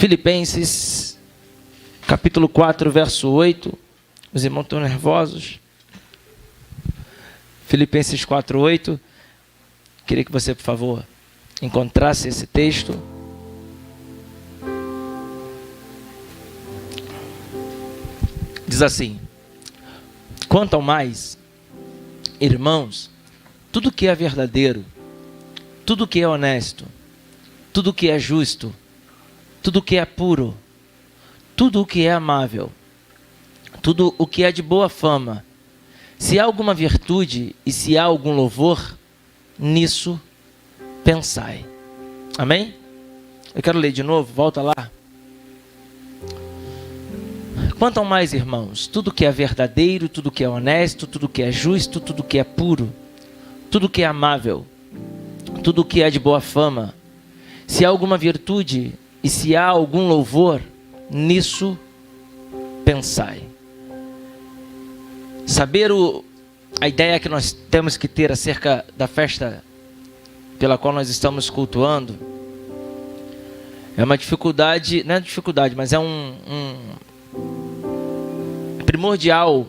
Filipenses, capítulo 4, verso 8. Os irmãos estão nervosos. Filipenses 4, 8. Queria que você, por favor, encontrasse esse texto. Diz assim: quanto ao mais, irmãos, tudo que é verdadeiro, tudo que é honesto, tudo que é justo, tudo que é puro, tudo o que é amável, tudo o que é de boa fama, se há alguma virtude e se há algum louvor, nisso pensai. Amém? Eu quero ler de novo, volta lá. Quanto ao mais, irmãos, tudo que é verdadeiro, tudo que é honesto, tudo que é justo, tudo que é puro, tudo que é amável, tudo que é de boa fama, se há alguma virtude e se há algum louvor, nisso pensai. Saber a ideia que nós temos que ter acerca da festa pela qual nós estamos cultuando é uma dificuldade, não é dificuldade, mas é primordial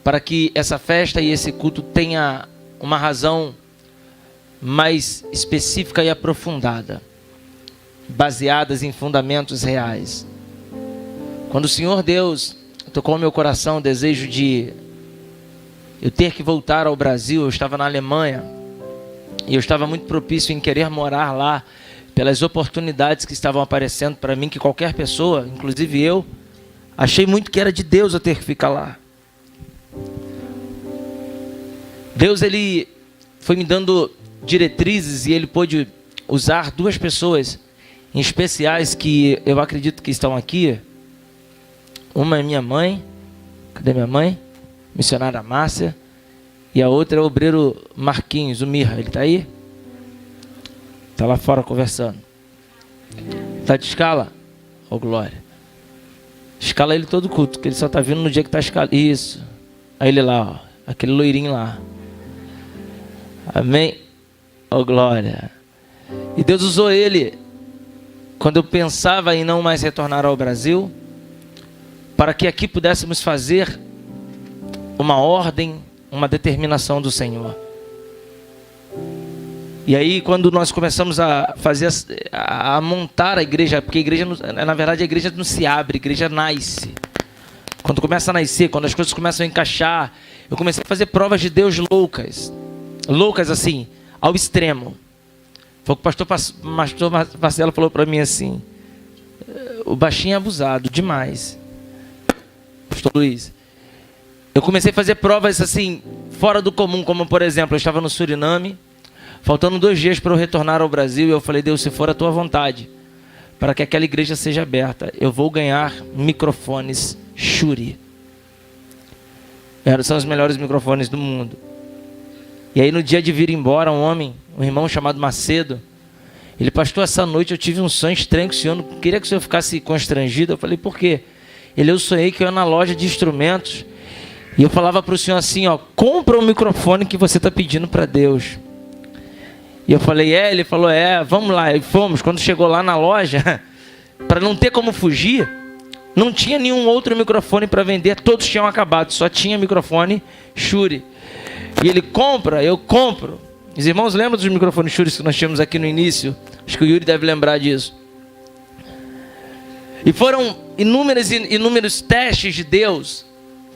para que essa festa e esse culto tenha uma razão mais específica e aprofundada, baseadas em fundamentos reais. Quando o Senhor Deus tocou no meu coração o desejo de eu ter que voltar ao Brasil, eu estava na Alemanha e eu estava muito propício em querer morar lá pelas oportunidades que estavam aparecendo para mim, que qualquer pessoa, inclusive eu, achei muito que era de Deus eu ter que ficar lá. Deus, ele foi me dando diretrizes e ele pôde usar duas pessoas em especiais que eu acredito que estão aqui. Uma é minha mãe. Cadê minha mãe? Missionária Márcia. E a outra é o obreiro Marquinhos, o Mirra. Ele está aí? Está lá fora conversando. Está de escala? Ô, glória. Escala ele todo culto, que ele só está vindo no dia que está escalado. Isso. Aí ele lá, ó, aquele loirinho lá. Amém? Ô, glória. E Deus usou ele, quando eu pensava em não mais retornar ao Brasil, para que aqui pudéssemos fazer uma ordem, uma determinação do Senhor. E aí, quando nós começamos a fazer, a montar a igreja, porque a igreja, na verdade, a igreja não se abre, a igreja nasce. Quando começa a nascer, quando as coisas começam a encaixar, eu comecei a fazer provas de Deus loucas. Loucas assim, ao extremo. Foi o que o pastor Marcelo falou para mim assim: o baixinho é abusado demais. Pastor Luiz. Eu comecei a fazer provas assim, fora do comum, como por exemplo, eu estava no Suriname, faltando 2 dias para eu retornar ao Brasil, e eu falei: Deus, se for a tua vontade, para que aquela igreja seja aberta, eu vou ganhar microfones Shure. São os melhores microfones do mundo. E aí no dia de vir embora, um irmão chamado Macedo, ele: pastor, essa noite eu tive um sonho estranho que o senhor não queria que o senhor ficasse constrangido. Eu falei: por quê? Eu sonhei que eu ia na loja de instrumentos e eu falava para o senhor assim, ó: compra o microfone que você está pedindo para Deus. E eu falei: ele falou: vamos lá. E fomos. Quando chegou lá na loja, para não ter como fugir, não tinha nenhum outro microfone para vender, todos tinham acabado, só tinha microfone Shure. E ele: compra, eu compro. Os irmãos lembram dos microfones Shure que nós tínhamos aqui no início? Acho que o Yuri deve lembrar disso. E foram inúmeros testes de Deus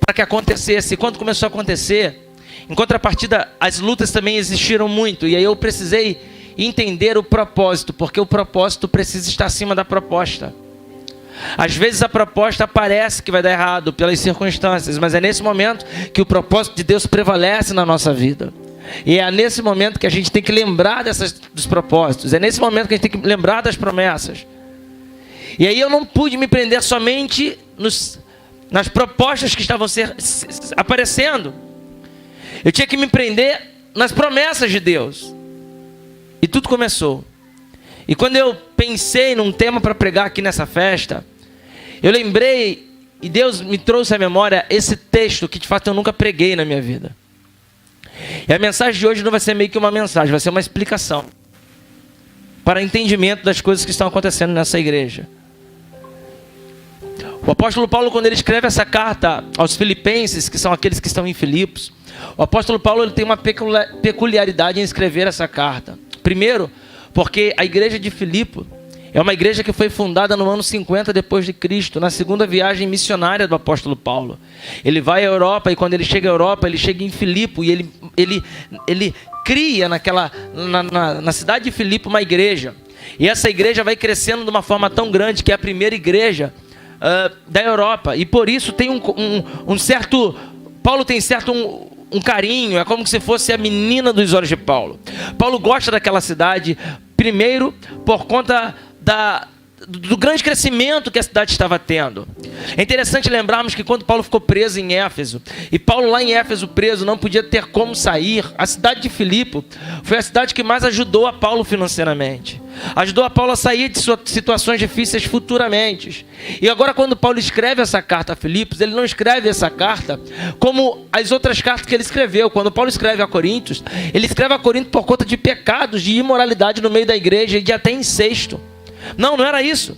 para que acontecesse. E quando começou a acontecer, em contrapartida, as lutas também existiram muito. E aí eu precisei entender o propósito, porque o propósito precisa estar acima da proposta. Às vezes a proposta parece que vai dar errado pelas circunstâncias, mas é nesse momento que o propósito de Deus prevalece na nossa vida. E é nesse momento que a gente tem que lembrar dos propósitos. É nesse momento que a gente tem que lembrar das promessas. E aí eu não pude me prender somente nas propostas que estavam aparecendo. Eu tinha que me prender nas promessas de Deus. E tudo começou. E quando eu pensei num tema para pregar aqui nessa festa, eu lembrei, e Deus me trouxe à memória esse texto que de fato eu nunca preguei na minha vida. E a mensagem de hoje não vai ser meio que uma mensagem, vai ser uma explicação. para entendimento das coisas que estão acontecendo nessa igreja. O apóstolo Paulo, quando ele escreve essa carta aos filipenses, que são aqueles que estão em Filipos, o apóstolo Paulo ele tem uma peculiaridade em escrever essa carta. Primeiro, porque a igreja de Filipe é uma igreja que foi fundada no ano 50 depois de Cristo, na segunda viagem missionária do apóstolo Paulo. Ele vai à Europa e quando ele chega à Europa, ele chega em Filipe e ele cria na cidade de Filipe uma igreja. E essa igreja vai crescendo de uma forma tão grande que é a primeira igreja da Europa. E por isso tem um certo... Paulo tem um carinho, é como se fosse a menina dos olhos de Paulo. Paulo gosta daquela cidade, primeiro por conta do grande crescimento que a cidade estava tendo. É interessante lembrarmos que quando Paulo ficou preso em Éfeso, e Paulo lá em Éfeso preso não podia ter como sair, a cidade de Filipe foi a cidade que mais ajudou a Paulo financeiramente. Ajudou a Paulo a sair de situações difíceis futuramente. E agora quando Paulo escreve essa carta a Filipos, ele não escreve essa carta como as outras cartas que ele escreveu. Quando Paulo escreve a Coríntios, ele escreve a Corinto por conta de pecados, de imoralidade no meio da igreja e de até incesto. Não era isso.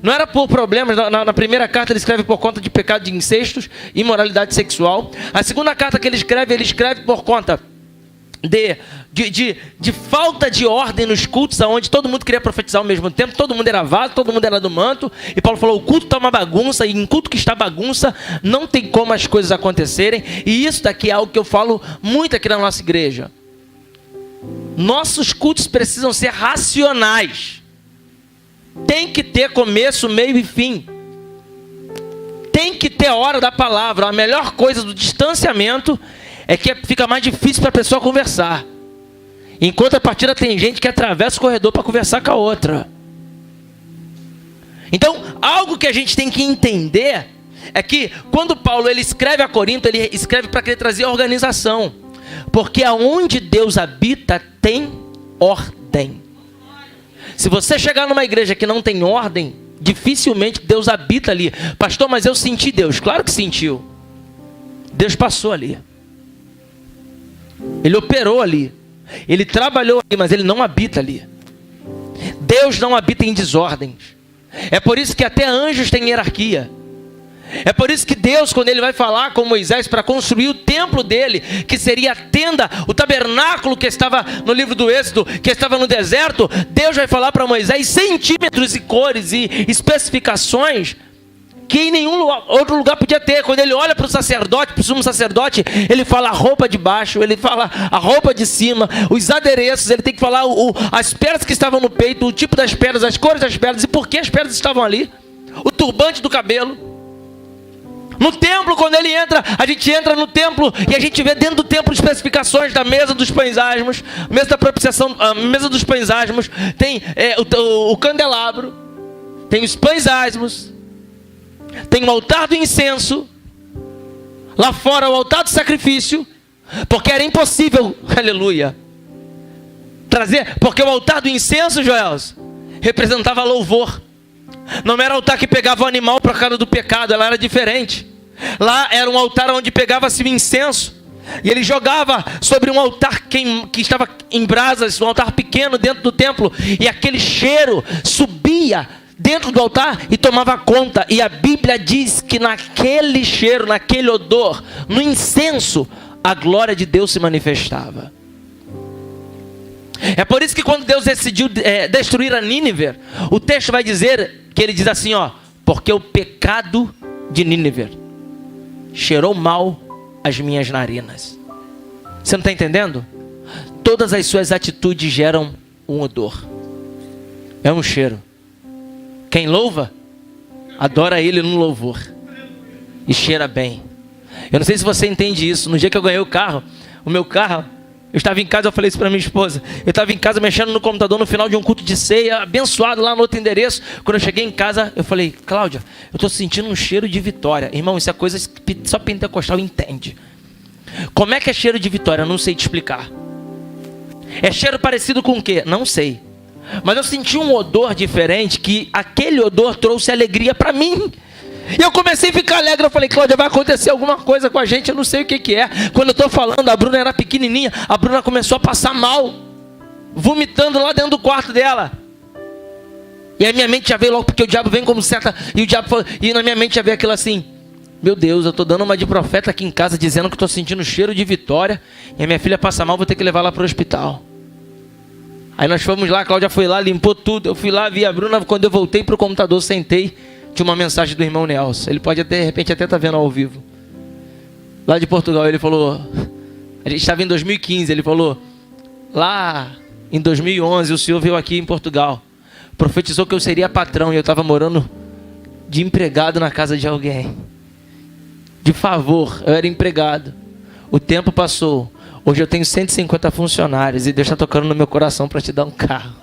Não era por problemas. Na primeira carta ele escreve por conta de pecado de incestos, imoralidade sexual. A segunda carta que ele escreve por conta de falta de ordem nos cultos, onde todo mundo queria profetizar ao mesmo tempo, todo mundo era vaso, todo mundo era do manto, e Paulo falou, o culto está uma bagunça, e em culto que está bagunça, não tem como as coisas acontecerem, e isso daqui é algo que eu falo muito aqui na nossa igreja. Nossos cultos precisam ser racionais. Tem que ter começo, meio e fim. Tem que ter hora da palavra. A melhor coisa do distanciamento é que fica mais difícil para a pessoa conversar. Em contrapartida, tem gente que atravessa o corredor para conversar com a outra. Então, algo que a gente tem que entender é que quando Paulo ele escreve a Corinto, ele escreve para querer trazer organização. Porque aonde Deus habita tem ordem. Se você chegar numa igreja que não tem ordem, dificilmente Deus habita ali. Pastor, mas eu senti Deus. Claro que sentiu. Deus passou ali. Ele operou ali. Ele trabalhou ali, mas ele não habita ali. Deus não habita em desordens. É por isso que até anjos têm hierarquia. É por isso que Deus, quando ele vai falar com Moisés para construir o templo dele, que seria a tenda, o tabernáculo que estava no livro do Êxodo, que estava no deserto, Deus vai falar para Moisés centímetros e cores e especificações que em nenhum outro lugar podia ter. Quando ele olha para o sacerdote, para o sumo sacerdote, ele fala a roupa de baixo, ele fala a roupa de cima, os adereços, ele tem que falar as pedras que estavam no peito, o tipo das pedras, as cores das pedras e por que as pedras estavam ali, o turbante do cabelo. No templo, quando ele entra, a gente entra no templo e a gente vê dentro do templo especificações da mesa dos pães asmos, mesa da propiciação, a mesa dos pães asmos, tem o candelabro, tem os pães asmos, tem o altar do incenso, lá fora o altar do sacrifício, porque era impossível, aleluia, trazer, porque o altar do incenso, Joels, representava louvor. Não era altar que pegava o animal por causa do pecado, ela era diferente. Lá era um altar onde pegava-se o incenso, e ele jogava sobre um altar que estava em brasas, um altar pequeno dentro do templo, e aquele cheiro subia dentro do altar e tomava conta. E a Bíblia diz que naquele cheiro, naquele odor, no incenso, a glória de Deus se manifestava. É por isso que quando Deus decidiu destruir a Nínive, o texto vai dizer que ele diz assim, porque o pecado de Nínive cheirou mal as minhas narinas. Você não está entendendo? Todas as suas atitudes geram um odor. É um cheiro. Quem louva, adora ele no louvor. E cheira bem. Eu não sei se você entende isso. No dia que eu ganhei o meu carro, eu estava em casa, eu falei isso para minha esposa. Eu estava em casa mexendo no computador no final de um culto de ceia, abençoado lá no outro endereço. Quando eu cheguei em casa, eu falei, Cláudia, eu estou sentindo um cheiro de vitória. Irmão, isso é coisa que só pentecostal entende. Como é que é cheiro de vitória? Eu não sei te explicar. É cheiro parecido com o quê? Não sei. Mas eu senti um odor diferente, que aquele odor trouxe alegria para mim. E eu comecei a ficar alegre, eu falei, Cláudia, vai acontecer alguma coisa com a gente, eu não sei o que é. Quando eu estou falando, a Bruna era pequenininha, a Bruna começou a passar mal, vomitando lá dentro do quarto dela. E a minha mente já veio logo, porque o diabo vem como seta. E na minha mente já veio aquilo assim: meu Deus, eu estou dando uma de profeta aqui em casa, dizendo que estou sentindo cheiro de vitória. E a minha filha passa mal, vou ter que levar ela para o hospital. Aí nós fomos lá, a Cláudia foi lá, limpou tudo. Eu fui lá, vi a Bruna. Quando eu voltei para o computador, sentei, tinha uma mensagem do irmão Nelson. Ele pode até, de repente, até estar vendo ao vivo. Lá de Portugal, ele falou... A gente estava em 2015, ele falou... Lá em 2011, o senhor veio aqui em Portugal. Profetizou que eu seria patrão e eu estava morando de empregado na casa de alguém. De favor, eu era empregado. O tempo passou. Hoje eu tenho 150 funcionários e Deus está tocando no meu coração para te dar um carro.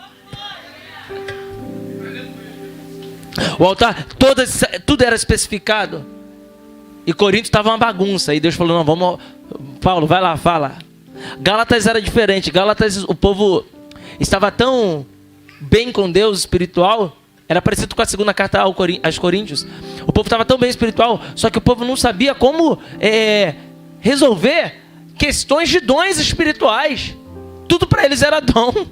O altar, tudo era especificado. E Corinto estava uma bagunça. E Deus falou: não, vamos... Paulo, vai lá, fala. Gálatas era diferente. Gálatas, o povo estava tão bem com Deus espiritual. Era parecido com a segunda carta aos Coríntios. O povo estava tão bem espiritual, só que o povo não sabia como resolver questões de dons espirituais. Tudo para eles era dom.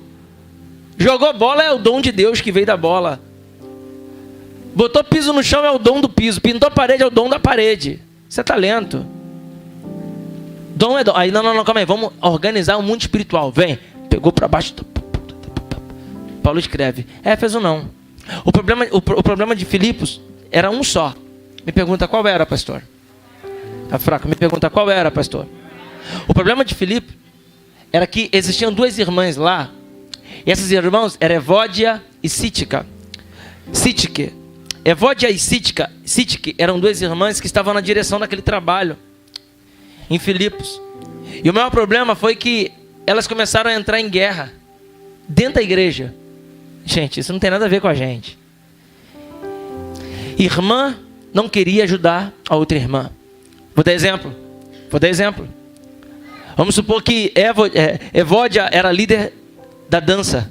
Jogou bola, é o dom de Deus que veio da bola. Botou piso no chão, é o dom do piso. Pintou a parede, é o dom da parede. Isso é talento. Dom é dom. Aí, não, calma aí. Vamos organizar o mundo espiritual. Vem. Pegou para baixo. Paulo escreve. Éfeso não. O problema de Filipos era um só. Me pergunta qual era, pastor? Tá fraco. Me pergunta qual era, pastor? O problema de Filipos era que existiam duas irmãs lá. E essas irmãs eram Evódia e Cítica. Evódia e Cítique eram duas irmãs que estavam na direção daquele trabalho em Filipos. E o maior problema foi que elas começaram a entrar em guerra dentro da igreja. Gente, isso não tem nada a ver com a gente. Irmã não queria ajudar a outra irmã. Vou dar exemplo. Vamos supor que Evódia era líder da dança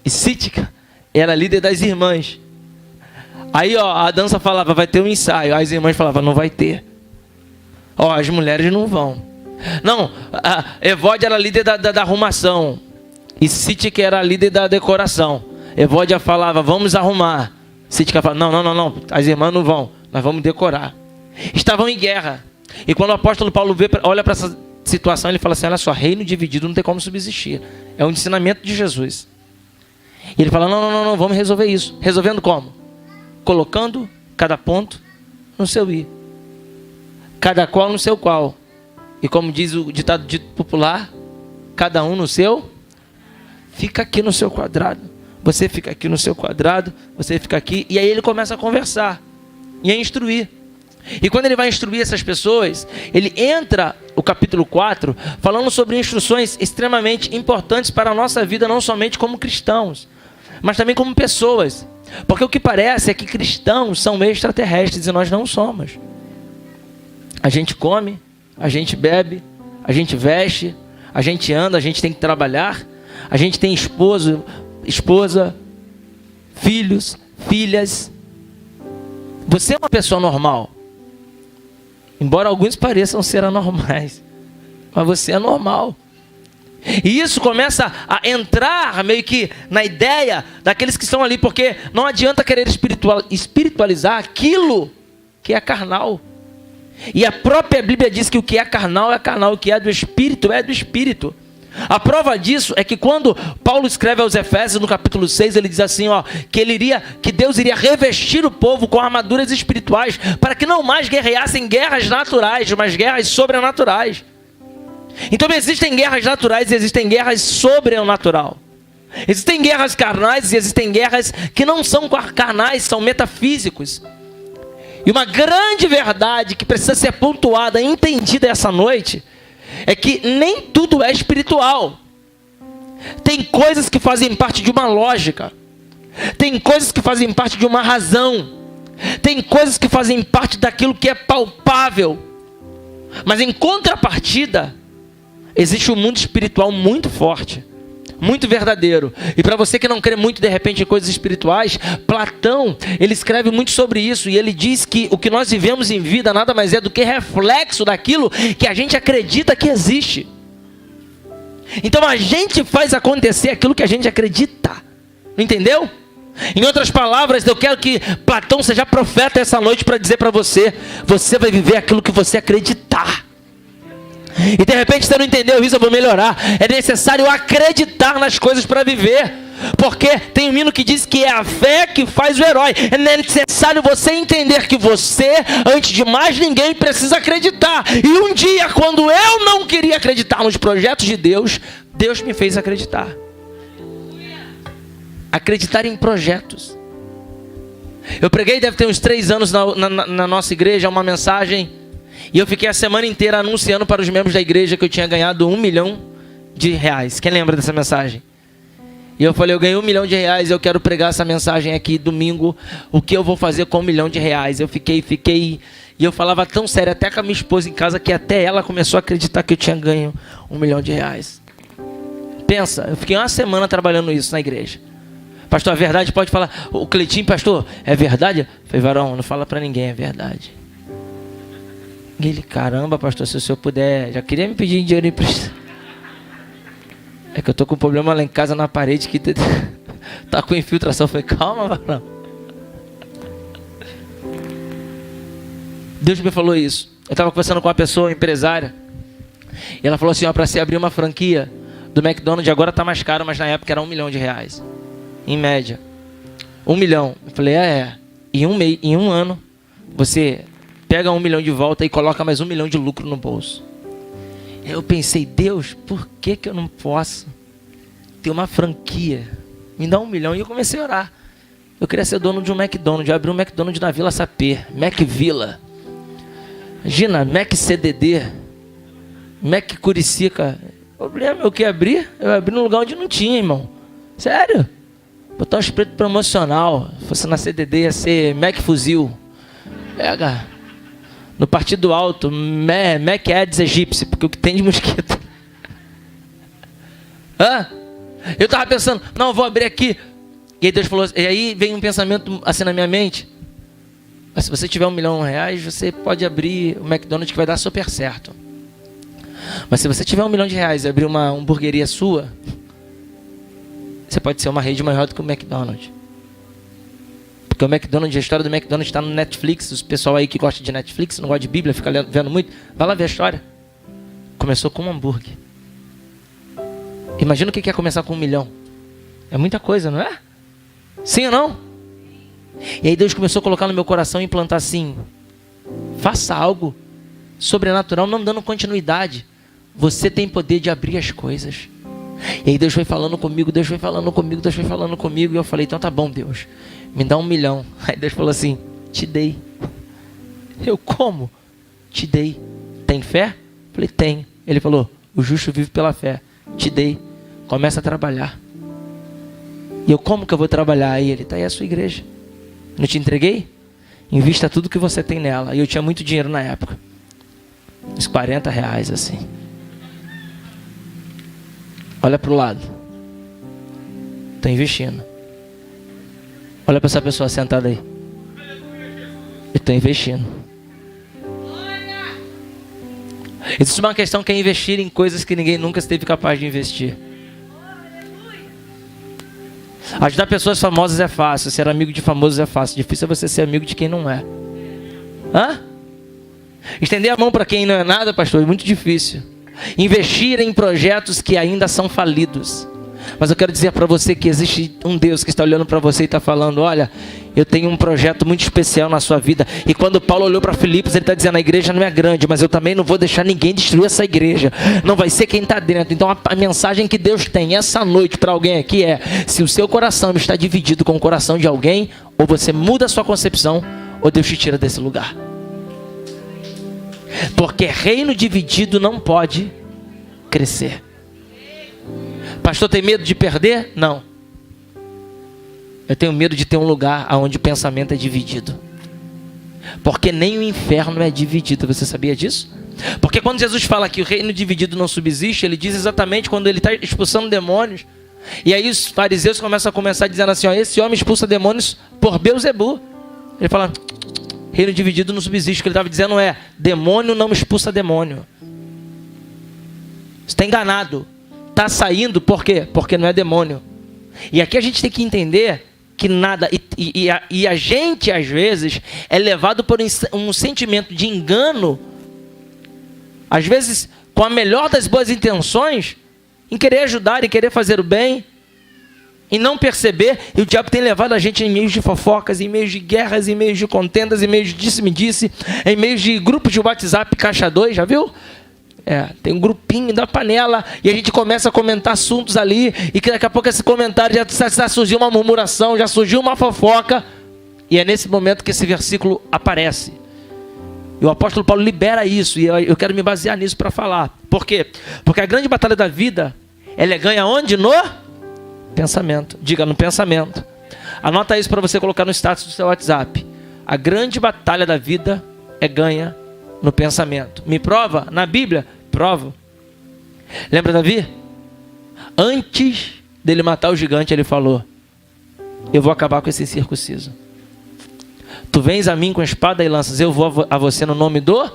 e Cítica era líder das irmãs. Aí, a dança falava: vai ter um ensaio. As irmãs falavam: não vai ter. As mulheres não vão. Não, a Evódia era líder da arrumação. E Cítica era líder da decoração. Evódia falava: vamos arrumar. Cítica falava: não. As irmãs não vão. Nós vamos decorar. Estavam em guerra. E quando o apóstolo Paulo olha para essa situação, ele fala assim: olha só, reino dividido não tem como subsistir. É um ensinamento de Jesus. E ele fala: não, vamos resolver isso. Resolvendo como? Colocando cada ponto no seu i. Cada qual no seu qual. E como diz o ditado dito popular, cada um no seu. Fica aqui no seu quadrado. Você fica aqui no seu quadrado. Você fica aqui. E aí ele começa a conversar. E a instruir. E quando ele vai instruir essas pessoas, ele entra, o capítulo 4, falando sobre instruções extremamente importantes para a nossa vida, não somente como cristãos, mas também como pessoas. Porque o que parece é que cristãos são extraterrestres e nós não somos. A gente come, a gente bebe, a gente veste, a gente anda, a gente tem que trabalhar, a gente tem esposa, filhos, filhas. Você é uma pessoa normal. Embora alguns pareçam ser anormais, mas você é normal. E isso começa a entrar meio que na ideia daqueles que estão ali, porque não adianta querer espiritualizar aquilo que é carnal. E a própria Bíblia diz que o que é carnal, o que é do Espírito é do Espírito. A prova disso é que quando Paulo escreve aos Efésios no capítulo 6, ele diz assim, que Deus iria revestir o povo com armaduras espirituais, para que não mais guerreassem guerras naturais, mas guerras sobrenaturais. Então existem guerras naturais e existem guerras sobrenatural. Existem guerras carnais e existem guerras que não são carnais, são metafísicos. E uma grande verdade que precisa ser pontuada, entendida essa noite, é que nem tudo é espiritual. Tem coisas que fazem parte de uma lógica. Tem coisas que fazem parte de uma razão. Tem coisas que fazem parte daquilo que é palpável. Mas em contrapartida, existe um mundo espiritual muito forte, muito verdadeiro. E para você que não crê muito de repente em coisas espirituais, Platão, ele escreve muito sobre isso. E ele diz que o que nós vivemos em vida nada mais é do que reflexo daquilo que a gente acredita que existe. Então a gente faz acontecer aquilo que a gente acredita. Entendeu? Em outras palavras, eu quero que Platão seja profeta essa noite para dizer para você: você vai viver aquilo que você acreditar. E de repente você não entendeu isso, eu vou melhorar. É necessário acreditar nas coisas para viver. Porque tem um hino que diz que é a fé que faz o herói. É necessário você entender que você, antes de mais ninguém, precisa acreditar. E um dia, quando eu não queria acreditar nos projetos de Deus, Deus me fez acreditar. Acreditar em projetos. Eu preguei, deve ter uns 3 anos na nossa igreja, uma mensagem. E eu fiquei a semana inteira anunciando para os membros da igreja que eu tinha ganhado R$1 milhão. Quem lembra dessa mensagem? E eu falei, eu ganhei R$1 milhão, eu quero pregar essa mensagem aqui domingo. O que eu vou fazer com R$1 milhão? Eu fiquei. E eu falava tão sério, até com a minha esposa em casa, que até ela começou a acreditar que eu tinha ganho R$1 milhão. Pensa, eu fiquei uma semana trabalhando isso na igreja. Pastor, a verdade pode falar. O Cleitinho, pastor, é verdade? Eu falei, varão, não fala para ninguém, é verdade. E ele, caramba, pastor, se o senhor puder, já queria me pedir dinheiro emprestado. É que eu tô com um problema lá em casa na parede que tá com infiltração. Eu falei, calma, varão. Deus me falou isso. Eu estava conversando com uma pessoa, empresária, e ela falou assim, ó, para se abrir uma franquia do McDonald's, agora tá mais caro, mas na época era R$1 milhão. Em média. 1 milhão. Eu falei, em um ano, você pega 1 milhão de volta e coloca mais 1 milhão de lucro no bolso. Eu pensei, Deus, por que eu não posso ter uma franquia? Me dá 1 milhão. E eu comecei a orar. Eu queria ser dono de um McDonald's. Eu abri um McDonald's na Vila Sapê. Macvilla. Imagina, Mac CDD. Mac Curicica. O problema é o que abrir? Eu abri num lugar onde não tinha, irmão. Sério? Botar um espreito promocional. Se fosse na CDD, ia ser Mac Fuzil. Pega. No Partido Alto, Mac Aedes aegypti, porque o que tem de mosquito. Eu tava pensando, não, eu vou abrir aqui. E aí Deus falou, e aí vem um pensamento assim na minha mente. Mas se você tiver R$1 milhão, você pode abrir o McDonald's que vai dar super certo. Mas se você tiver R$1 milhão e abrir uma hamburgueria sua, você pode ser uma rede maior do que o McDonald's. Porque o McDonald's, a história do McDonald's está no Netflix. Os pessoal aí que gosta de Netflix, não gosta de Bíblia, fica vendo muito, vai lá ver a história. Começou com um hambúrguer. Imagina o que é começar com 1 milhão. É muita coisa, não é? Sim ou não? E aí Deus começou a colocar no meu coração e implantar assim: faça algo sobrenatural, não dando continuidade. Você tem poder de abrir as coisas. E aí Deus foi falando comigo, Deus foi falando comigo. E eu falei, então tá bom, Deus, me dá 1 milhão. Aí Deus falou assim, te dei. Eu, como? Te dei. Tem fé? Falei, tenho. Ele falou, o justo vive pela fé. Te dei. Começa a trabalhar. E eu, como que eu vou trabalhar? Aí ele, tá aí a sua igreja. Não te entreguei? Invista tudo que você tem nela. E eu tinha muito dinheiro na época. Uns R$40 assim. Olha para o lado. Estou investindo. Olha para essa pessoa sentada aí. Eu estou investindo. Existe uma questão que é investir em coisas que ninguém nunca esteve capaz de investir. Ajudar pessoas famosas é fácil. Ser amigo de famosos é fácil. Difícil é você ser amigo de quem não é. Estender a mão para quem não é nada, pastor, é muito difícil. Investir em projetos que ainda são falidos. Mas eu quero dizer para você que existe um Deus que está olhando para você e está falando, olha, eu tenho um projeto muito especial na sua vida. E quando Paulo olhou para Filipos, ele está dizendo, a igreja não é grande, mas eu também não vou deixar ninguém destruir essa igreja. Não vai ser quem está dentro. Então a mensagem que Deus tem essa noite para alguém aqui é, se o seu coração está dividido com o coração de alguém, ou você muda a sua concepção, ou Deus te tira desse lugar. Porque reino dividido não pode crescer. Pastor, tem medo de perder? Não. Eu tenho medo de ter um lugar onde o pensamento é dividido. Porque nem o inferno é dividido. Você sabia disso? Porque quando Jesus fala que o reino dividido não subsiste, ele diz exatamente quando ele está expulsando demônios. E aí os fariseus começam a dizendo assim, ó, esse homem expulsa demônios por Beelzebu. Ele fala, reino dividido não subsiste. O que ele estava dizendo é, demônio não expulsa demônio. Você está enganado. Está saindo por quê? Porque não é demônio. E aqui a gente tem que entender que nada. E a gente, às vezes, é levado por um sentimento de engano, às vezes com a melhor das boas intenções, em querer ajudar, em querer fazer o bem, e não perceber. E o diabo tem levado a gente em meios de fofocas, em meios de guerras, em meios de contendas, em meios de disse-me-disse, em meios de grupos de WhatsApp caixa 2, já viu? Tem um grupinho da panela, e a gente começa a comentar assuntos ali, e que daqui a pouco esse comentário já surgiu uma murmuração, já surgiu uma fofoca, e é nesse momento que esse versículo aparece. E o apóstolo Paulo libera isso, e eu quero me basear nisso para falar. Por quê? Porque a grande batalha da vida, ela é ganha onde? No pensamento. Diga, no pensamento. Anota isso para você colocar no status do seu WhatsApp. A grande batalha da vida é ganha no pensamento. Me prova? Na Bíblia? Provo. Lembra Davi? Antes dele matar o gigante, ele falou: eu vou acabar com esse incircunciso. Tu vens a mim com espada e lanças, eu vou a você no nome do...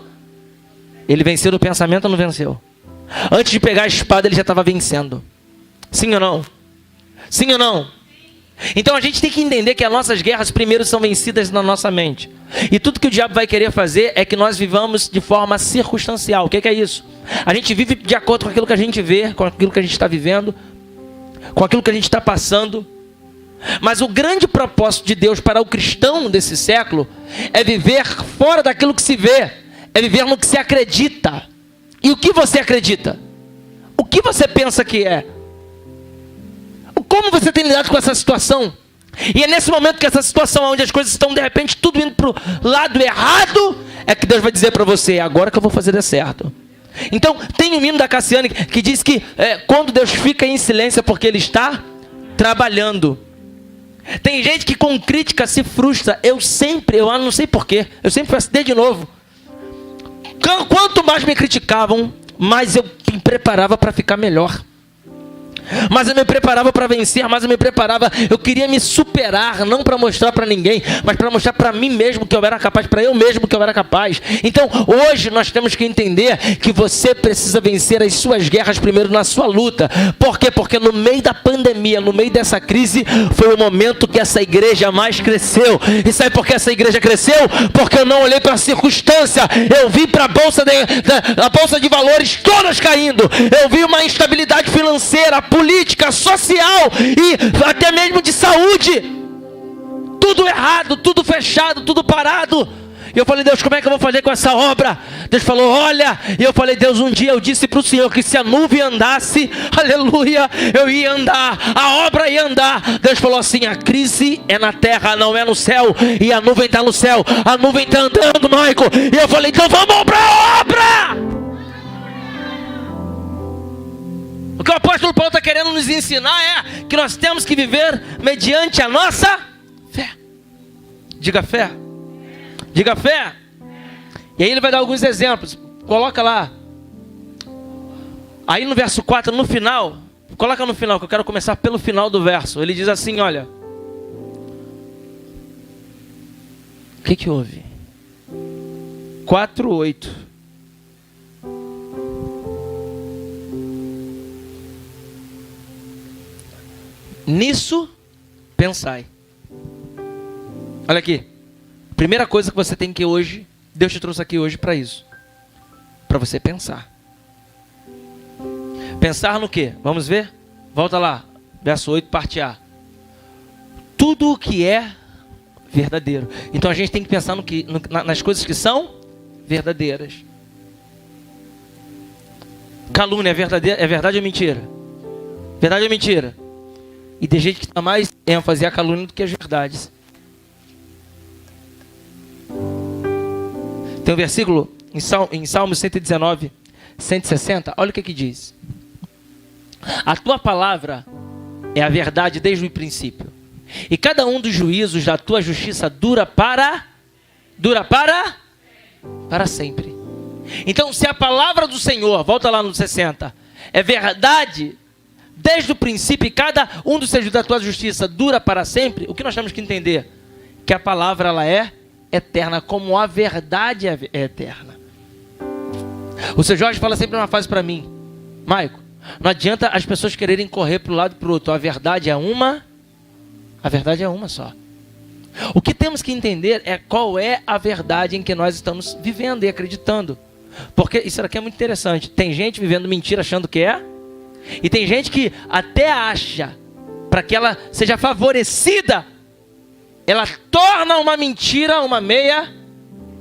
Ele venceu no pensamento ou não venceu? Antes de pegar a espada, ele já estava vencendo. Sim ou não? Sim ou não? Então a gente tem que entender que as nossas guerras primeiro são vencidas na nossa mente. E tudo que o diabo vai querer fazer é que nós vivamos de forma circunstancial. O que é isso? A gente vive de acordo com aquilo que a gente vê, com aquilo que a gente está vivendo, com aquilo que a gente está passando. Mas o grande propósito de Deus para o cristão desse século é viver fora daquilo que se vê, é viver no que se acredita. E o que você acredita? O que você pensa que é? Como você tem lidado com essa situação? E é nesse momento que essa situação, onde as coisas estão de repente tudo indo para o lado errado, é que Deus vai dizer para você: agora que eu vou fazer dar certo. Então tem um hino da Cassiane que diz que quando Deus fica em silêncio é porque Ele está trabalhando. Tem gente que com crítica se frustra. Eu não sei porquê, eu sempre faço de novo. Quanto mais me criticavam, mais eu me preparava para ficar melhor. Mas eu me preparava para vencer, mas eu me preparava, eu queria me superar, não para mostrar para ninguém, mas para mostrar para mim mesmo que eu era capaz, para eu mesmo que eu era capaz. Então hoje nós temos que entender que você precisa vencer as suas guerras primeiro na sua luta. Por quê? Porque no meio da pandemia, no meio dessa crise, foi o momento que essa igreja mais cresceu. E sabe por que essa igreja cresceu? Porque eu não olhei para a circunstância, eu vi para a bolsa de valores todas caindo, eu vi uma instabilidade financeira, política, social e até mesmo de saúde, tudo errado, tudo fechado, tudo parado. E eu falei: Deus, como é que eu vou fazer com essa obra? Deus falou: olha. E eu falei: Deus, um dia eu disse para o Senhor que se a nuvem andasse, aleluia, eu ia andar, a obra ia andar. Deus falou assim: a crise é na terra, não é no céu, e a nuvem está no céu, a nuvem está andando, Maico. E eu falei: então vamos para a obra. O que o apóstolo Paulo está querendo nos ensinar é que nós temos que viver mediante a nossa fé. Diga fé. Diga fé. E aí ele vai dar alguns exemplos. Coloca lá. Aí no verso 4, no final. Coloca no final, que eu quero começar pelo final do verso. Ele diz assim, olha. O que houve? 4:8. Nisso pensai. Olha aqui. Primeira coisa que você tem que hoje, Deus te trouxe aqui hoje para isso. Para você pensar. Pensar no quê? Vamos ver? Volta lá. Verso 8, parte A. Tudo o que é verdadeiro. Então a gente tem que pensar nas coisas que são verdadeiras. Calúnia é verdadeira? É verdade ou mentira? Verdade ou mentira? E tem gente que dá mais ênfase à calúnia do que às verdades. Tem um versículo em Salmo 119, 160. Olha o que diz. A tua palavra é a verdade desde o princípio. E cada um dos juízos da tua justiça dura para sempre. Então, se a palavra do Senhor, volta lá no 60, é verdade desde o princípio, e cada um dos seus da tua justiça dura para sempre, o que nós temos que entender? Que a palavra ela é eterna, como a verdade é eterna. O seu Jorge fala sempre uma frase para mim: Maico, não adianta as pessoas quererem correr para um lado e para o outro, a verdade é uma, A verdade é uma só. O que temos que entender é qual é a verdade em que nós estamos vivendo e acreditando. Porque isso aqui é muito interessante. Tem gente vivendo mentira achando que é. E tem gente que até acha, para que ela seja favorecida, ela torna uma mentira uma meia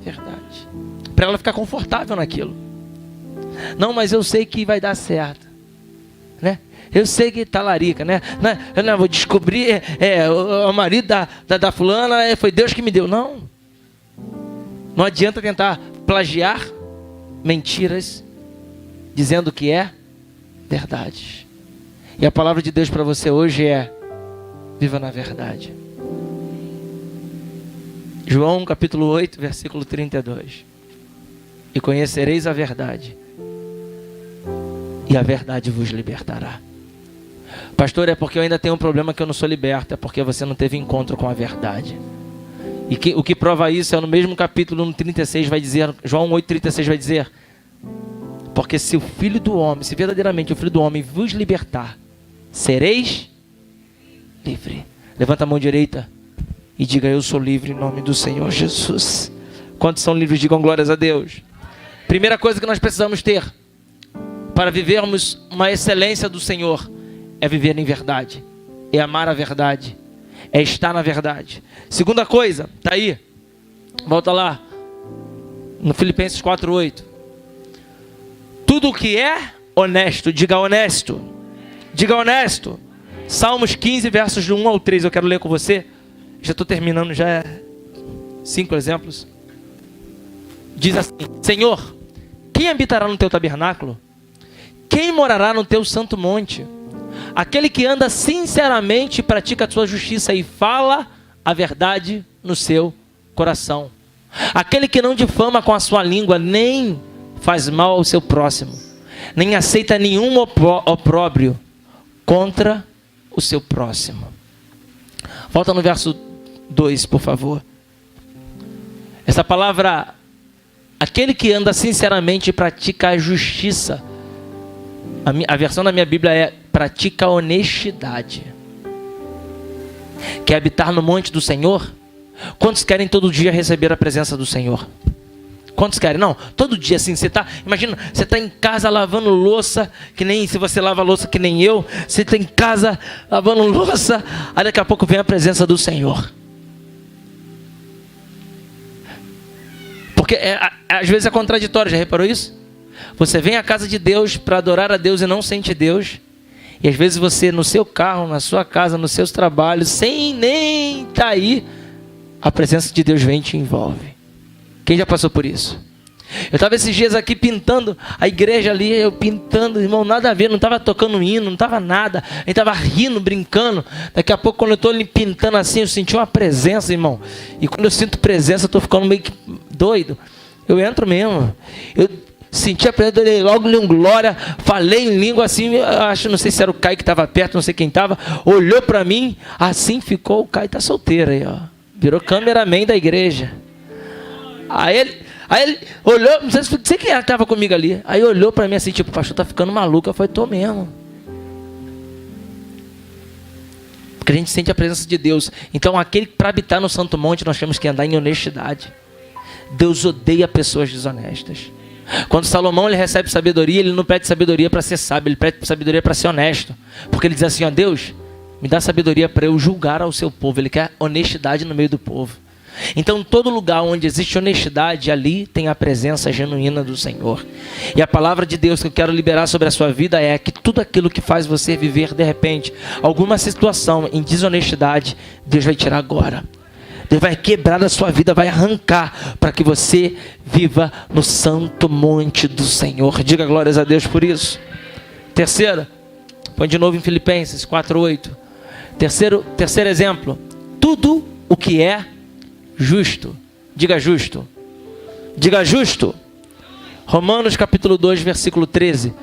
verdade. Para ela ficar confortável naquilo. Não, mas eu sei que vai dar certo. Né? Eu sei que tá larica, né? Não, vou descobrir, o marido da fulana, foi Deus que me deu. Não. Não adianta tentar plagiar mentiras, dizendo que é verdade. E a palavra de Deus para você hoje é: viva na verdade. João capítulo 8, versículo 32. E conhecereis a verdade, e a verdade vos libertará. Pastor, é porque eu ainda tenho um problema que eu não sou liberto. É porque você não teve encontro com a verdade. E o que prova isso é no mesmo capítulo, no 36, vai dizer, João 8,36 vai dizer: porque se o Filho do Homem, se verdadeiramente o Filho do Homem vos libertar, sereis livre. Levanta a mão direita e diga: eu sou livre em nome do Senhor Jesus. Quantos são livres? Digam glórias a Deus. Primeira coisa que nós precisamos ter para vivermos uma excelência do Senhor é viver em verdade, é amar a verdade, é estar na verdade. Segunda coisa, está aí, volta lá, no Filipenses 4:8. Tudo o que é honesto, diga honesto, diga honesto. Salmos 15, versos de 1 ao 3, eu quero ler com você, já estou terminando, já 5 exemplos. Diz assim: Senhor, quem habitará no teu tabernáculo? Quem morará no teu santo monte? Aquele que anda sinceramente e pratica a tua justiça e fala a verdade no seu coração. Aquele que não difama com a sua língua, nem faz mal ao seu próximo, nem aceita nenhum opróbrio contra o seu próximo. Volta no verso 2, por favor. Essa palavra, aquele que anda sinceramente e pratica a justiça, a versão da minha Bíblia é: pratica a honestidade. Quer habitar no monte do Senhor? Quantos querem todo dia receber a presença do Senhor? Quantos querem? Não, todo dia assim, imagina, você está em casa lavando louça, que nem, se você lava louça que nem eu, você está em casa lavando louça, aí daqui a pouco vem a presença do Senhor. Porque às vezes é contraditório, já reparou isso? Você vem à casa de Deus para adorar a Deus e não sente Deus. E às vezes você, no seu carro, na sua casa, nos seus trabalhos, sem nem estar aí, a presença de Deus vem e te envolve. Quem já passou por isso? Eu estava esses dias aqui pintando a igreja ali, eu pintando, irmão, nada a ver, não estava tocando hino, não estava nada, a gente estava rindo, brincando. Daqui a pouco, quando eu estou ali pintando assim, eu senti uma presença, irmão. E quando eu sinto presença, eu estou ficando meio que doido. Eu entro mesmo. Eu senti a presença dele, logo li um glória, falei em língua assim, não sei se era o Caio que estava perto, não sei quem estava, olhou para mim, assim ficou, o Caio está solteiro aí, ó. Virou cameraman da igreja. Aí ele olhou, não sei quem estava comigo ali, aí olhou para mim assim, tipo, o pastor tá ficando maluco. Eu falei: tô mesmo. Porque a gente sente a presença de Deus. Então, para habitar no Santo Monte, nós temos que andar em honestidade. Deus odeia pessoas desonestas. Quando Salomão ele recebe sabedoria, ele não pede sabedoria para ser sábio, ele pede sabedoria para ser honesto. Porque ele diz assim: ó, Deus, me dá sabedoria para eu julgar ao seu povo. Ele quer honestidade no meio do povo. Então, todo lugar onde existe honestidade, ali tem a presença genuína do Senhor. E a palavra de Deus que eu quero liberar sobre a sua vida é que tudo aquilo que faz você viver de repente alguma situação em desonestidade, Deus vai tirar agora. Deus vai quebrar da sua vida, vai arrancar, para que você viva no santo monte do Senhor. Diga glórias a Deus por isso. Terceiro, põe de novo em Filipenses 4:8. Terceiro exemplo: tudo o que é justo. Diga justo. Diga justo. Romanos capítulo 2, versículo 13.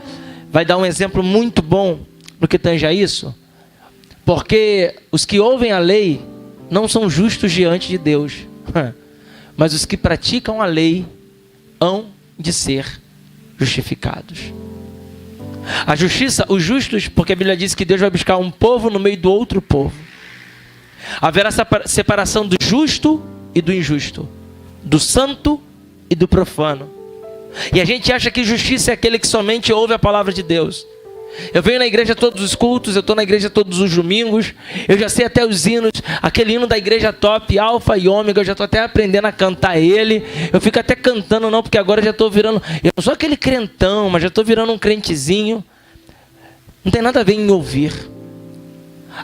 Vai dar um exemplo muito bom no que tange a isso. Porque os que ouvem a lei não são justos diante de Deus, mas os que praticam a lei hão de ser justificados. A justiça, os justos, porque a Bíblia diz que Deus vai buscar um povo no meio do outro povo. Haverá essa separação do justo e do injusto, do santo e do profano. E a gente acha que justiça é aquele que somente ouve a palavra de Deus. Eu venho na igreja todos os cultos, eu estou na igreja todos os domingos, eu já sei até os hinos, aquele hino da igreja top, alfa e ômega, eu já estou até aprendendo a cantar ele. Eu fico até cantando não, porque agora eu já estou virando, eu não sou aquele crentão, mas já estou virando um crentezinho. Não tem nada a ver em ouvir.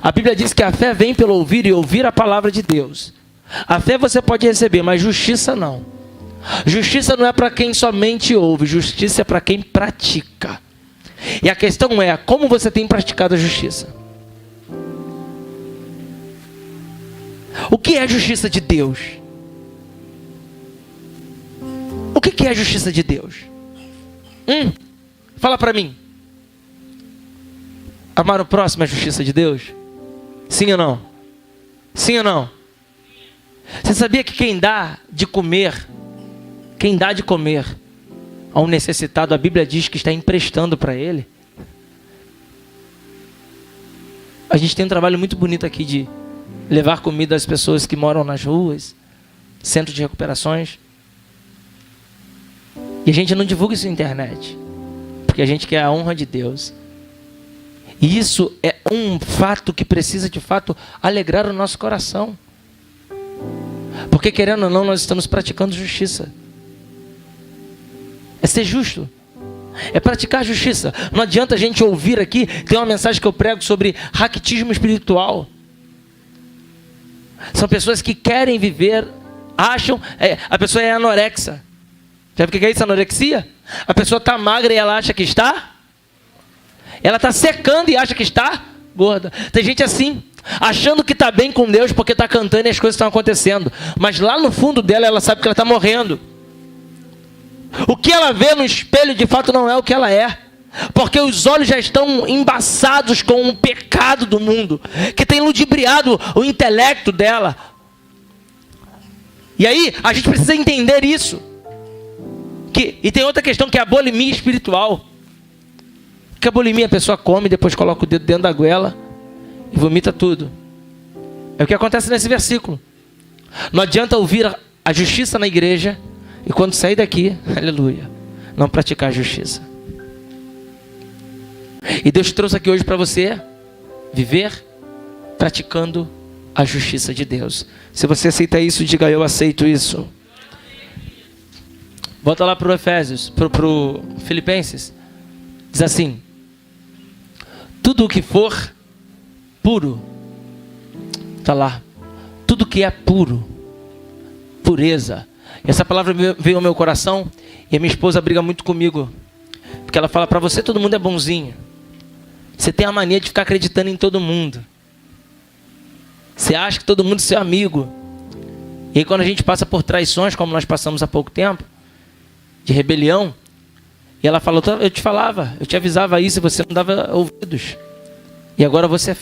A Bíblia diz que a fé vem pelo ouvir e ouvir a palavra de Deus. A fé você pode receber, mas justiça não. Justiça não é para quem somente ouve, justiça é para quem pratica. E a questão é, como você tem praticado a justiça? O que é a justiça de Deus? O que é a justiça de Deus? Fala para mim. Amar o próximo é a justiça de Deus? Sim ou não? Sim ou não? Você sabia que quem dá de comer a um necessitado, a Bíblia diz que está emprestando para ele? A gente tem um trabalho muito bonito aqui de levar comida às pessoas que moram nas ruas, centros de recuperações. E a gente não divulga isso na internet, porque a gente quer a honra de Deus. E isso é um fato que precisa de fato alegrar o nosso coração. Porque querendo ou não, nós estamos praticando justiça. É ser justo, é praticar justiça. Não adianta a gente ouvir aqui, tem uma mensagem que eu prego sobre raquitismo espiritual. São pessoas que querem viver, acham, a pessoa é anorexa. Sabe o que é isso, anorexia? A pessoa está magra e ela acha que está? Ela está secando e acha que está gorda. Tem gente assim, achando que está bem com Deus porque está cantando e as coisas estão acontecendo. Mas lá no fundo dela, ela sabe que ela está morrendo. O que ela vê no espelho de fato não é o que ela é, porque os olhos já estão embaçados com o pecado do mundo, que tem ludibriado o intelecto dela. E aí a gente precisa entender isso. E tem outra questão que é a bulimia espiritual. Que a bulimia, a pessoa come, depois coloca o dedo dentro da goela e vomita tudo. É o que acontece nesse versículo. Não adianta ouvir a justiça na igreja e quando sair daqui, aleluia, não praticar a justiça. E Deus trouxe aqui hoje para você viver praticando a justiça de Deus. Se você aceita isso, diga: eu aceito isso. Volta lá para o Efésios, para o Filipenses. Diz assim: tudo o que for puro, está lá, tudo que é puro, pureza. Essa palavra veio ao meu coração e a minha esposa briga muito comigo, porque ela fala: para você todo mundo é bonzinho, você tem a mania de ficar acreditando em todo mundo, você acha que todo mundo é seu amigo. E aí quando a gente passa por traições, como nós passamos há pouco tempo, de rebelião, e ela falou: eu te falava, eu te avisava isso e você não dava ouvidos, e agora você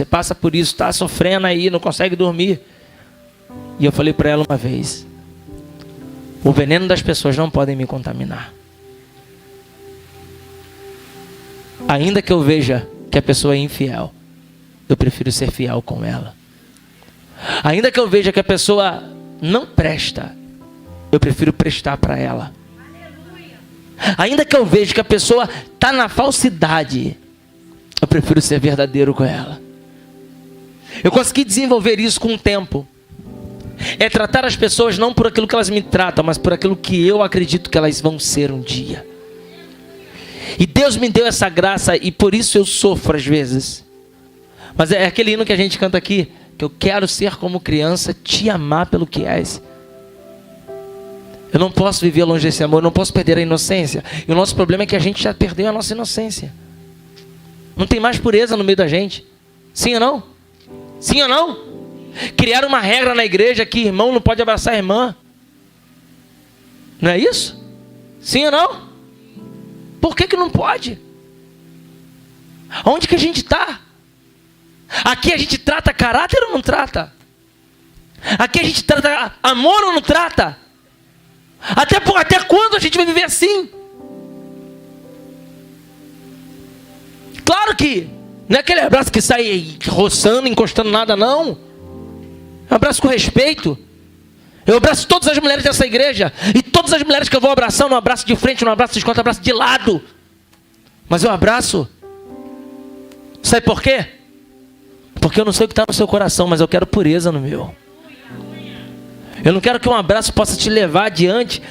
passa por isso, está sofrendo aí, não consegue dormir. E eu falei para ela uma vez: o veneno das pessoas não podem me contaminar. Ainda que eu veja que a pessoa é infiel, eu prefiro ser fiel com ela. Ainda que eu veja que a pessoa não presta, eu prefiro prestar para ela. Ainda que eu veja que a pessoa está na falsidade, eu prefiro ser verdadeiro com ela. Eu consegui desenvolver isso com o tempo. É tratar as pessoas não por aquilo que elas me tratam, mas por aquilo que eu acredito que elas vão ser um dia. E Deus me deu essa graça e por isso eu sofro às vezes. Mas é aquele hino que a gente canta aqui, que eu quero ser como criança, te amar pelo que és. Eu não posso viver longe desse amor, eu não posso perder a inocência. E o nosso problema é que a gente já perdeu a nossa inocência. Não tem mais pureza no meio da gente. Sim ou não? Sim ou não? Criaram uma regra na igreja que irmão não pode abraçar a irmã. Não é isso? Sim ou não? Por que não pode? Onde que a gente está? Aqui a gente trata caráter ou não trata? Aqui a gente trata amor ou não trata? Até quando a gente vai viver assim? Claro que não é aquele abraço que sai roçando, encostando nada, não. Eu abraço com respeito. Eu abraço todas as mulheres dessa igreja. E todas as mulheres que eu vou abraçar, eu não abraço de frente, eu não abraço de costas, eu abraço de lado. Mas eu abraço. Sabe por quê? Porque eu não sei o que está no seu coração, mas eu quero pureza no meu. Eu não quero que um abraço possa te levar adiante.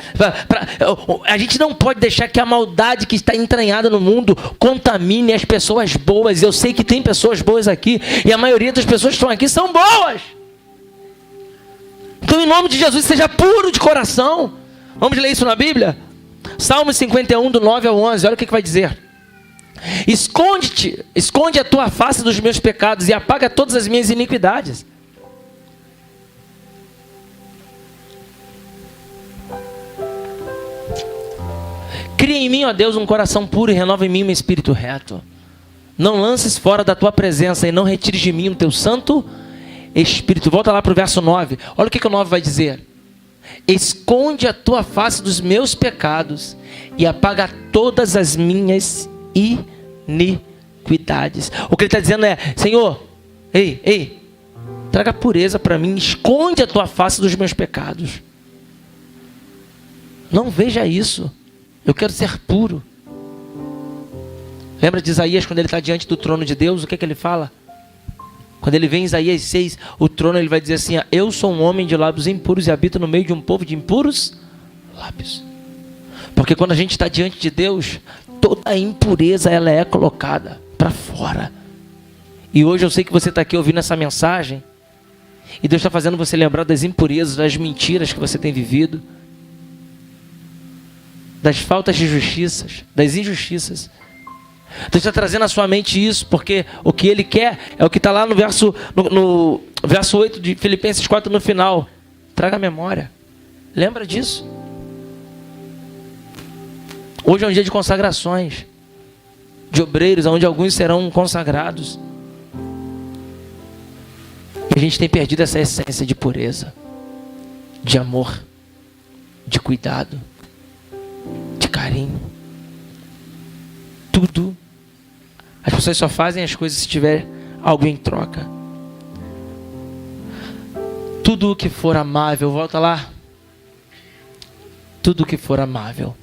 A gente não pode deixar que a maldade que está entranhada no mundo contamine as pessoas boas. Eu sei que tem pessoas boas aqui. E a maioria das pessoas que estão aqui são boas. Então, em nome de Jesus, seja puro de coração. Vamos ler isso na Bíblia? Salmo 51, do 9 ao 11. Olha o que vai dizer. Esconde a tua face dos meus pecados e apaga todas as minhas iniquidades. Cria em mim, ó Deus, um coração puro e renova em mim um espírito reto. Não lances fora da tua presença e não retires de mim o teu santo Espírito. Volta lá para o verso 9. Olha o que o 9 vai dizer. Esconde a tua face dos meus pecados e apaga todas as minhas iniquidades. O que ele está dizendo é: Senhor, ei, traga pureza para mim. Esconde a tua face dos meus pecados. Não veja isso. Eu quero ser puro. Lembra de Isaías, quando ele está diante do trono de Deus, o que ele fala? Quando ele vem em Isaías 6, o trono, ele vai dizer assim: eu sou um homem de lábios impuros e habito no meio de um povo de impuros lábios. Porque quando a gente está diante de Deus, toda a impureza ela é colocada para fora. E hoje eu sei que você está aqui ouvindo essa mensagem, e Deus está fazendo você lembrar das impurezas, das mentiras que você tem vivido, das faltas de justiças, das injustiças. Deus está trazendo à sua mente isso, porque o que Ele quer é o que está lá no verso 8 de Filipenses 4 no final. Traga a memória. Lembra disso? Hoje é um dia de consagrações, de obreiros, onde alguns serão consagrados. E a gente tem perdido essa essência de pureza, de amor, de cuidado, de carinho. Tudo. As pessoas só fazem as coisas se tiver algo em troca. Tudo o que for amável, volta lá. Tudo o que for amável,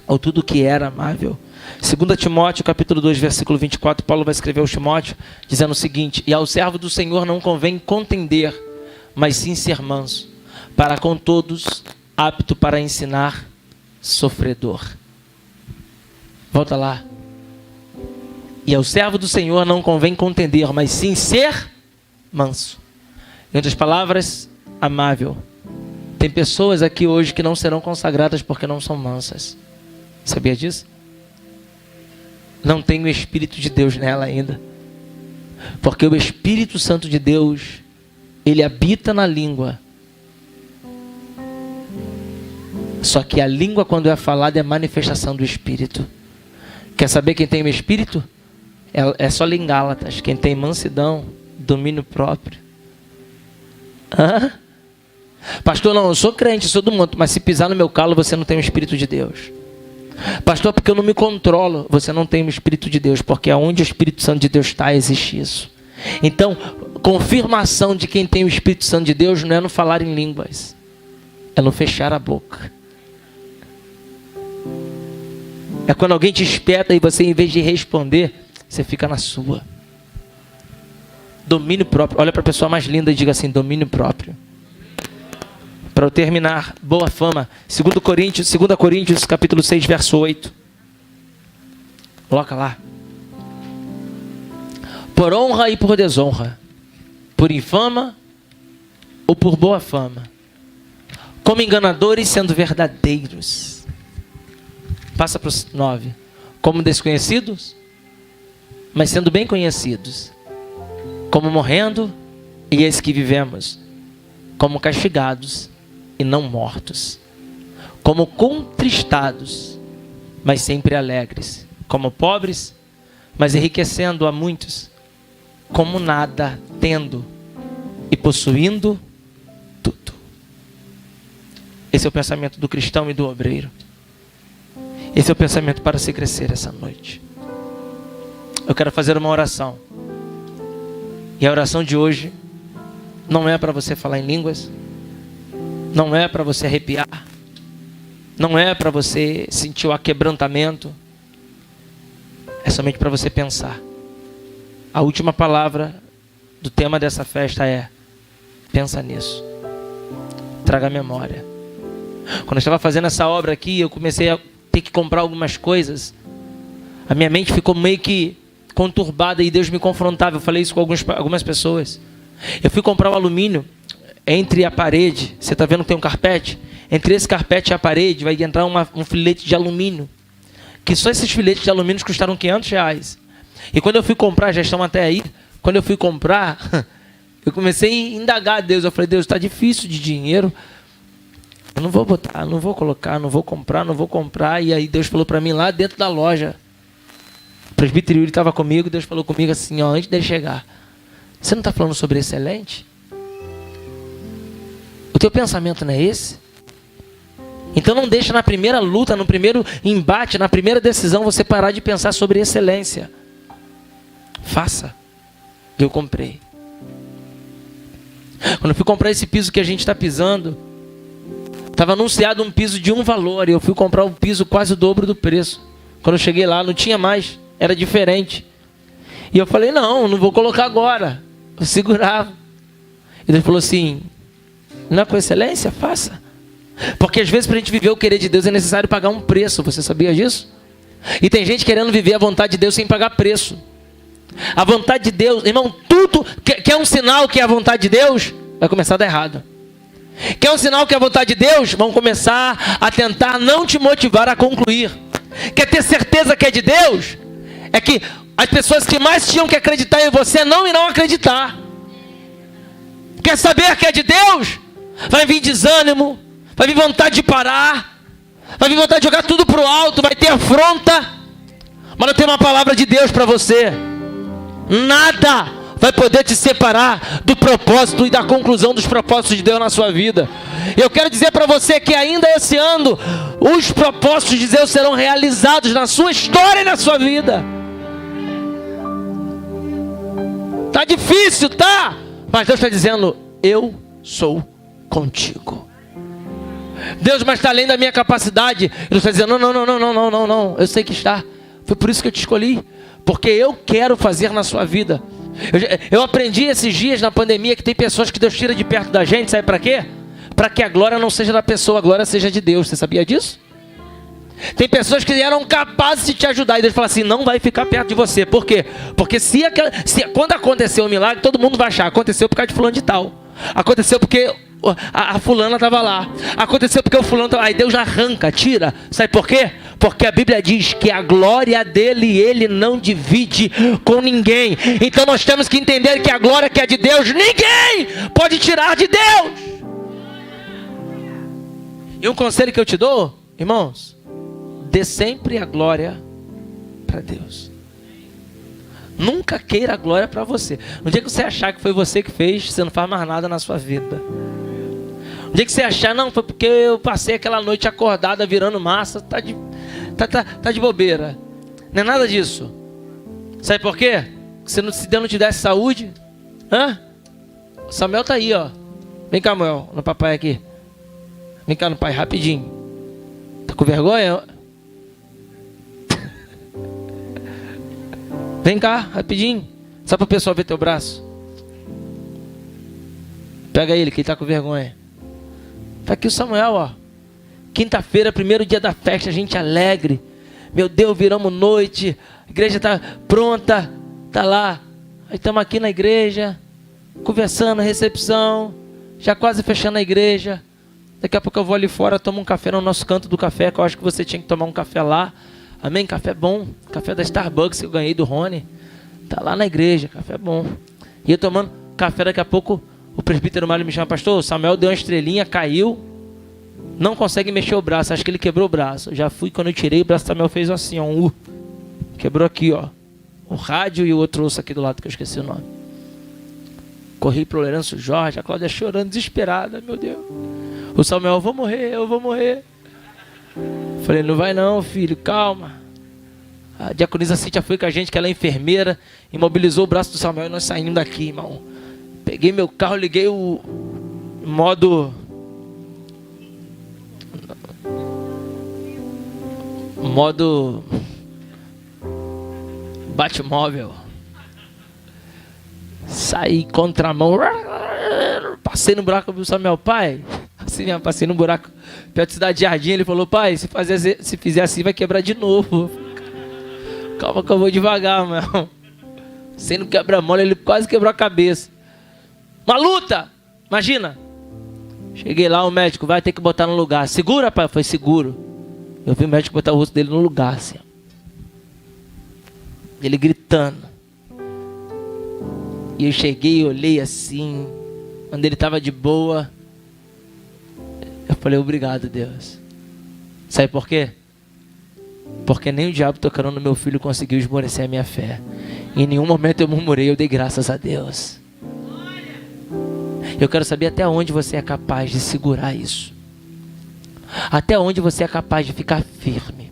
ou tudo o que era amável. 2 Timóteo capítulo 2, versículo 24, Paulo vai escrever aos Timóteo, dizendo o seguinte: e ao servo do Senhor não convém contender, mas sim ser manso, para com todos apto para ensinar, sofredor. Volta lá. E ao servo do Senhor não convém contender, mas sim ser manso. Em outras palavras, amável. Tem pessoas aqui hoje que não serão consagradas porque não são mansas. Sabia disso? Não tem o Espírito de Deus nela ainda. Porque o Espírito Santo de Deus, ele habita na língua. Só que a língua, quando é falada, é manifestação do Espírito. Quer saber quem tem o Espírito? É só ler em Gálatas. Quem tem mansidão, domínio próprio. Hã? Pastor, não, eu sou crente, sou do mundo, mas se pisar no meu calo, você não tem o Espírito de Deus. Pastor, porque eu não me controlo, você não tem o Espírito de Deus, porque aonde o Espírito Santo de Deus está, existe isso. Então, confirmação de quem tem o Espírito Santo de Deus não é no falar em línguas, é no fechar a boca. É quando alguém te espeta e você, em vez de responder, você fica na sua. Domínio próprio. Olha para a pessoa mais linda e diga assim: domínio próprio. Para eu terminar, boa fama. 2 Coríntios, capítulo 6, verso 8. Coloca lá. Por honra e por desonra, por infama ou por boa fama, como enganadores sendo verdadeiros. Passa para os 9. Como desconhecidos, mas sendo bem conhecidos. Como morrendo, e eis que vivemos. Como castigados, e não mortos. Como contristados, mas sempre alegres. Como pobres, mas enriquecendo a muitos. Como nada tendo, e possuindo tudo. Esse é o pensamento do cristão e do obreiro. Esse é o pensamento para se crescer essa noite. Eu quero fazer uma oração. E a oração de hoje Não é para você falar em línguas. Não é para você arrepiar. Não é para você sentir o aquebrantamento. É somente para você pensar. A última palavra do tema dessa festa é: pensa nisso. Traga a memória. Quando eu estava fazendo essa obra aqui, eu comecei a ter que comprar algumas coisas. A minha mente ficou meio que conturbada e Deus me confrontava. Eu falei isso com algumas pessoas. Eu fui comprar o alumínio entre a parede. Você está vendo que tem um carpete? Entre esse carpete e a parede vai entrar um filete de alumínio. Que só esses filetes de alumínio custaram R$500. E quando eu fui comprar, já estão até aí. Quando eu fui comprar, eu comecei a indagar a Deus. Eu falei: Deus, está difícil de dinheiro. Eu não vou botar, não vou colocar, não vou comprar. E aí Deus falou para mim lá dentro da loja. O presbítero Yuri estava comigo. Deus falou comigo assim, ó, antes dele chegar: você não está falando sobre excelente? O teu pensamento não é esse? Então não deixa na primeira luta, no primeiro embate, na primeira decisão, você parar de pensar sobre excelência. Faça. Eu comprei. Quando eu fui comprar esse piso que a gente está pisando, estava anunciado um piso de um valor, e eu fui comprar um piso quase o dobro do preço. Quando eu cheguei lá, não tinha mais, era diferente. E eu falei: não vou colocar agora. Eu segurava. E Deus falou assim: não é com excelência? Faça. Porque às vezes para a gente viver o querer de Deus é necessário pagar um preço. Você sabia disso? E tem gente querendo viver a vontade de Deus sem pagar preço. A vontade de Deus, irmão, tudo que é um sinal que é a vontade de Deus, vai começar a dar errado. Quer um sinal que é a vontade de Deus? Vão começar a tentar não te motivar a concluir. Quer ter certeza que é de Deus? É que as pessoas que mais tinham que acreditar em você não irão acreditar. Quer saber que é de Deus? Vai vir desânimo, vai vir vontade de parar, vai vir vontade de jogar tudo para o alto, vai ter afronta. Mas eu tenho uma palavra de Deus para você: nada vai poder te separar do propósito e da conclusão dos propósitos de Deus na sua vida. Eu quero dizer para você que ainda esse ano os propósitos de Deus serão realizados na sua história e na sua vida. Tá difícil, tá? Mas Deus está dizendo: eu sou contigo. Deus, mas está além da minha capacidade. Ele está dizendo: não, eu sei que está. Foi por isso que eu te escolhi, porque eu quero fazer na sua vida. Eu aprendi esses dias na pandemia que tem pessoas que Deus tira de perto da gente, sabe para quê? Para que a glória não seja da pessoa, a glória seja de Deus. Você sabia disso? Tem pessoas que eram capazes de te ajudar e Deus fala assim: não vai ficar perto de você. Por quê? Porque quando aconteceu o milagre, todo mundo vai achar: aconteceu por causa de fulano de tal, aconteceu porque a fulana estava lá, aconteceu porque o fulano estava lá. Aí Deus arranca, tira. Sabe por quê? Porque a Bíblia diz que a glória dele ele não divide com ninguém. Então nós temos que entender que a glória que é de Deus, ninguém pode tirar de Deus. E um conselho que eu te dou, irmãos: dê sempre a glória para Deus. Nunca queira a glória para você. No dia que você achar que foi você que fez, você não faz mais nada na sua vida. No dia que você achar: não, foi porque eu passei aquela noite acordada virando massa, tá de bobeira. Não é nada disso. Sabe por quê? Se Deus não te desse saúde. O Samuel tá aí, ó. Vem cá, Samuel, no papai aqui. Vem cá no pai, rapidinho. Tá com vergonha? Vem cá, rapidinho. Só para o pessoal ver teu braço. Pega ele, que ele tá com vergonha. Tá aqui o Samuel, ó. Quinta-feira, primeiro dia da festa, a gente alegre. Meu Deus, viramos noite. A igreja tá pronta. Tá lá. Aí estamos aqui na igreja, conversando, recepção. Já quase fechando a igreja. Daqui a pouco eu vou ali fora, tomo um café no nosso canto do café, que eu acho que você tinha que tomar um café lá. Amém? Café bom. Café da Starbucks que eu ganhei do Rony. Tá lá na igreja, café bom. E eu tomando café, daqui a pouco o presbítero Mário me chama: pastor, o Samuel deu uma estrelinha, caiu. Não consegue mexer o braço, acho que ele quebrou o braço. Já fui, quando eu tirei, o braço do Samuel fez assim, ó, um U. Quebrou aqui, ó. O rádio e o outro osso aqui do lado, que eu esqueci o nome. Corri pro Lourenço Jorge, a Cláudia chorando, desesperada, meu Deus. O Samuel: eu vou morrer. Falei: não vai não, filho, calma. A diaconisa Cíntia foi com a gente, que ela é enfermeira, imobilizou o braço do Samuel e nós saímos daqui, irmão. Peguei meu carro, liguei o modo Batmóvel. Saí contramão. Passei no buraco, viu só meu pai? Assim, passei no buraco perto da Cidade Jardim. Ele falou: pai, se fizer assim vai quebrar de novo. Calma que eu vou devagar, meu. Sem no quebra-mola, ele quase quebrou a cabeça. Uma luta! Imagina. Cheguei lá, o médico vai ter que botar no lugar. Segura, pai? Foi seguro. Eu vi o médico botar o rosto dele no lugar, assim. Ele gritando. E eu cheguei e olhei assim. Quando ele estava de boa, eu falei: obrigado, Deus. Sabe por quê? Porque nem o diabo tocando no meu filho conseguiu esmorecer a minha fé. Em nenhum momento eu murmurei, eu dei graças a Deus. Eu quero saber até onde você é capaz de segurar isso. Até onde você é capaz de ficar firme.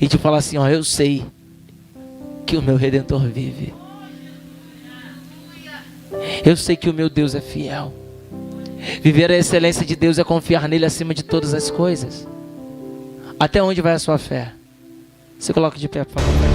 E de falar assim: ó, eu sei que o meu Redentor vive. Eu sei que o meu Deus é fiel. Viver a excelência de Deus é confiar nele acima de todas as coisas. Até onde vai a sua fé? Se coloque de pé, por favor.